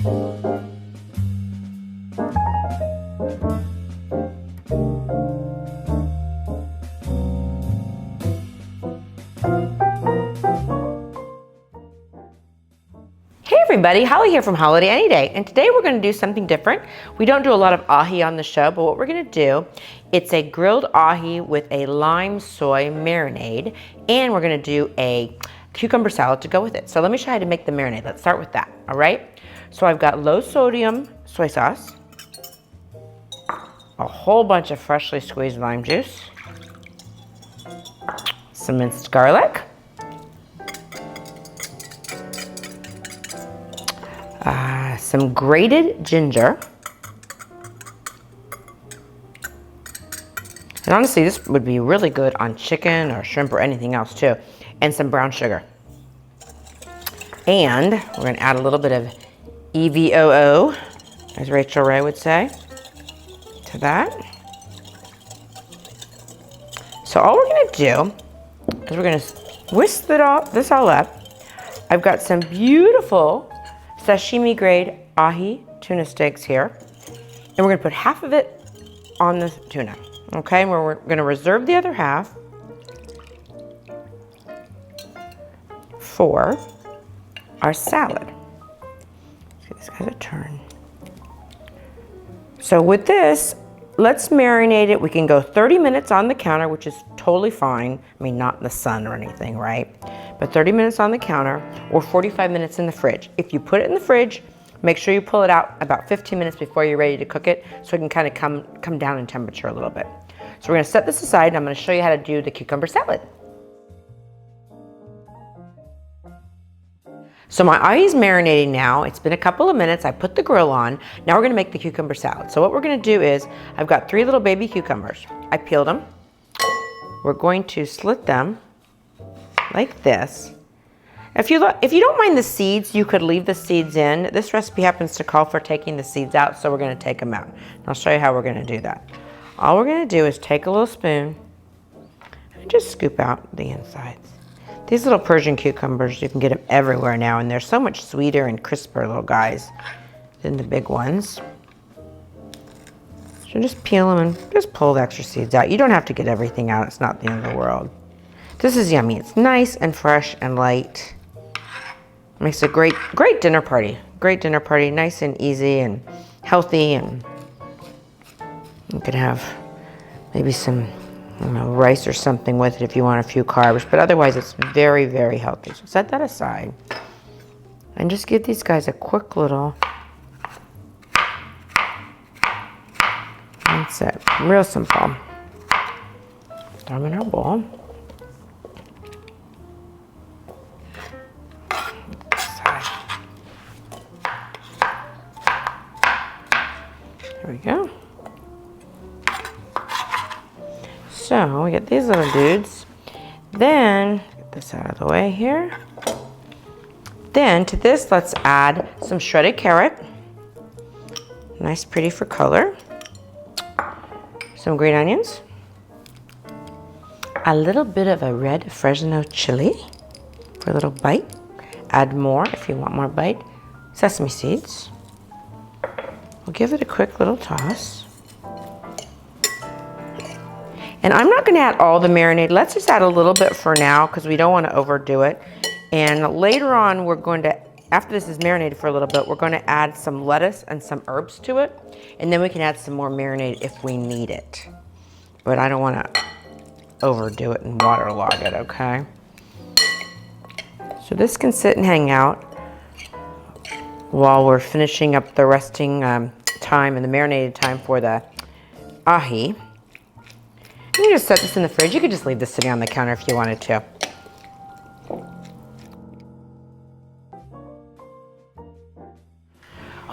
Hey everybody, Holly here from HolliDay AnyDay, and today we're going to do something different. We don't do a lot of ahi on the show, but what we're going to do, it's a grilled ahi with a lime soy marinade, and we're going to do a cucumber salad to go with it. So let me show you how to make the marinade. Let's start with that, all right? So I've got low sodium soy sauce, a whole bunch of freshly squeezed lime juice, some minced garlic, some grated ginger, and honestly this would be really good on chicken or shrimp or anything else too, and some brown sugar. And we're going to add a little bit of EVOO, as Rachel Ray would say, to that. So all we're going to do is we're going to whisk this all up. I've got some beautiful sashimi grade ahi tuna steaks here, and we're going to put half of it on the tuna, okay? And we're going to reserve the other half for our salad. Let's give these guys a turn. So with this, let's marinate it. We can go 30 minutes on the counter, which is totally fine. I mean, not in the sun or anything, right? But 30 minutes on the counter, or 45 minutes in the fridge. If you put it in the fridge, make sure you pull it out about 15 minutes before you're ready to cook it, so it can kind of come down in temperature a little bit. So we're going to set this aside, and I'm going to show you how to do the cucumber salad. So my ahi is marinating now. It's been a couple of minutes. I put the grill on. Now we're going to make the cucumber salad. So what we're going to do is, I've got 3 little baby cucumbers. I peeled them. We're going to slit them like this. If you don't mind the seeds, you could leave the seeds in. This recipe happens to call for taking the seeds out, so we're going to take them out. And I'll show you how we're going to do that. All we're going to do is take a little spoon and just scoop out the insides. These little Persian cucumbers, you can get them everywhere now, and they're so much sweeter and crisper little guys than the big ones. So just peel them and just pull the extra seeds out. You don't have to get everything out. It's not the end of the world. This is yummy. It's nice and fresh and light. Makes a great dinner party. Great dinner party, nice and easy and healthy, and you could have maybe some, I don't know, rice or something with it if you want a few carbs, but otherwise it's very, very healthy. So set that aside and just give these guys a quick little, that's it, real simple. Throw them in our bowl. There we go. So we get these little dudes. Then, get this out of the way here. Then to this, let's add some shredded carrot. Nice, pretty for color. Some green onions. A little bit of a red fresno chile for a little bite. Add more if you want more bite. Sesame seeds. We'll give it a quick little toss. And I'm not going to add all the marinade. Let's just add a little bit for now because we don't want to overdo it. And later on, we're going to, after this is marinated for a little bit, we're going to add some lettuce and some herbs to it. And then we can add some more marinade if we need it. But I don't want to overdo it and waterlog it, okay? So this can sit and hang out while we're finishing up the resting time and the marinated time for the ahi. You can just set this in the fridge. You could just leave this sitting on the counter if you wanted to.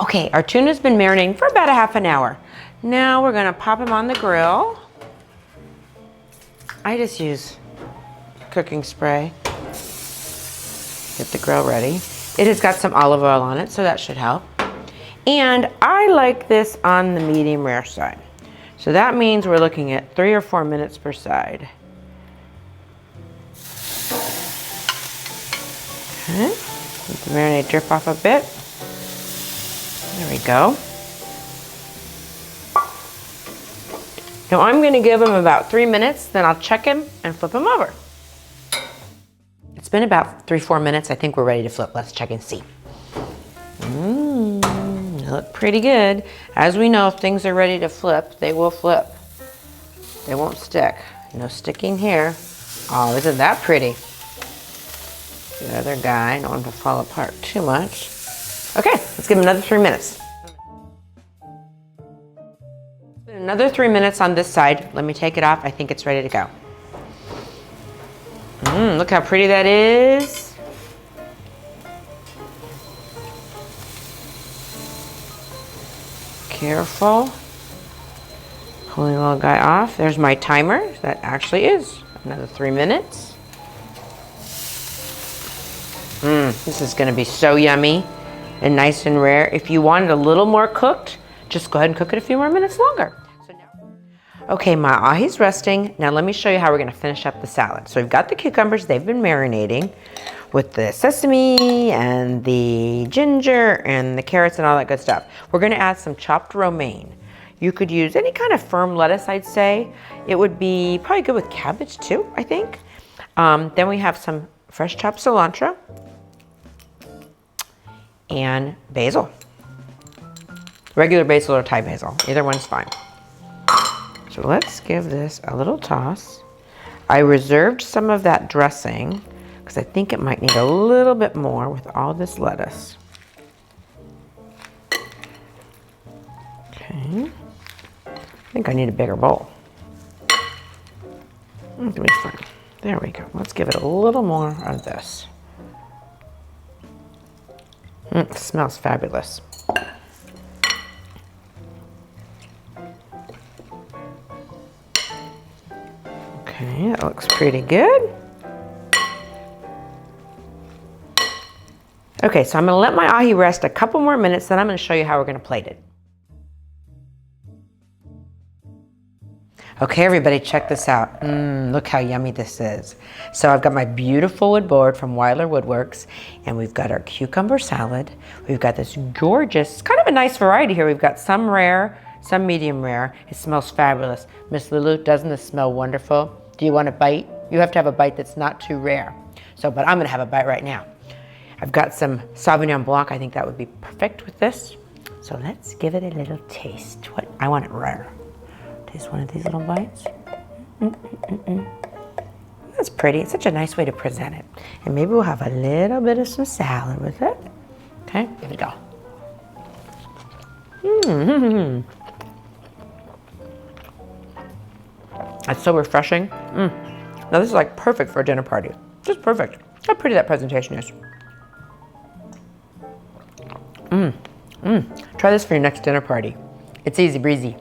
Okay, our tuna's been marinating for about a half an hour. Now we're gonna pop them on the grill. I just use cooking spray. Get the grill ready. It has got some olive oil on it, so that should help. And I like this on the medium rare side. So that means we're looking at 3 or 4 minutes per side. Okay, let the marinade drip off a bit. There we go. Now I'm gonna give him about 3 minutes, then I'll check him and flip him over. It's been about 3-4 minutes. I think we're ready to flip. Let's check and see. They look pretty good. As we know, if things are ready to flip, they will flip. They won't stick. No sticking here. Oh, isn't that pretty? The other guy, don't want him to fall apart too much. Okay, let's give him another 3 minutes. Another 3 minutes on this side. Let me take it off. I think it's ready to go. Look how pretty that is. Careful. Pulling the little guy off. There's my timer. That actually is another 3 minutes. This is gonna be so yummy and nice and rare. If you want it a little more cooked, just go ahead and cook it a few more minutes longer. Okay, my ahi's resting. Now let me show you how we're gonna finish up the salad. So we've got the cucumbers, they've been marinating with the sesame and the ginger and the carrots and all that good stuff. We're gonna add some chopped romaine. You could use any kind of firm lettuce, I'd say. It would be probably good with cabbage too, I think. Then we have some fresh chopped cilantro and basil. Regular basil or Thai basil, either one's fine. So let's give this a little toss. I reserved some of that dressing because I think it might need a little bit more with all this lettuce. Okay. I think I need a bigger bowl. It's gonna be fun. There we go. Let's give it a little more of this. It smells fabulous. Okay, that looks pretty good. Okay, so I'm gonna let my ahi rest a couple more minutes, then I'm gonna show you how we're gonna plate it. Okay, everybody, check this out. Look how yummy this is. So I've got my beautiful wood board from Weiler Woodworks, and we've got our cucumber salad. We've got this gorgeous, kind of a nice variety here. We've got some rare, some medium rare. It smells fabulous. Miss Lulu, doesn't this smell wonderful? Do you want a bite? You have to have a bite that's not too rare. So, but I'm gonna have a bite right now. I've got some Sauvignon Blanc. I think that would be perfect with this. So let's give it a little taste. I want it rare. Taste one of these little bites. That's pretty. It's such a nice way to present it. And maybe we'll have a little bit of some salad with it. Okay, here we go. That's so refreshing. Now this is like perfect for a dinner party. Just perfect. How pretty that presentation is. Try this for your next dinner party. It's easy breezy.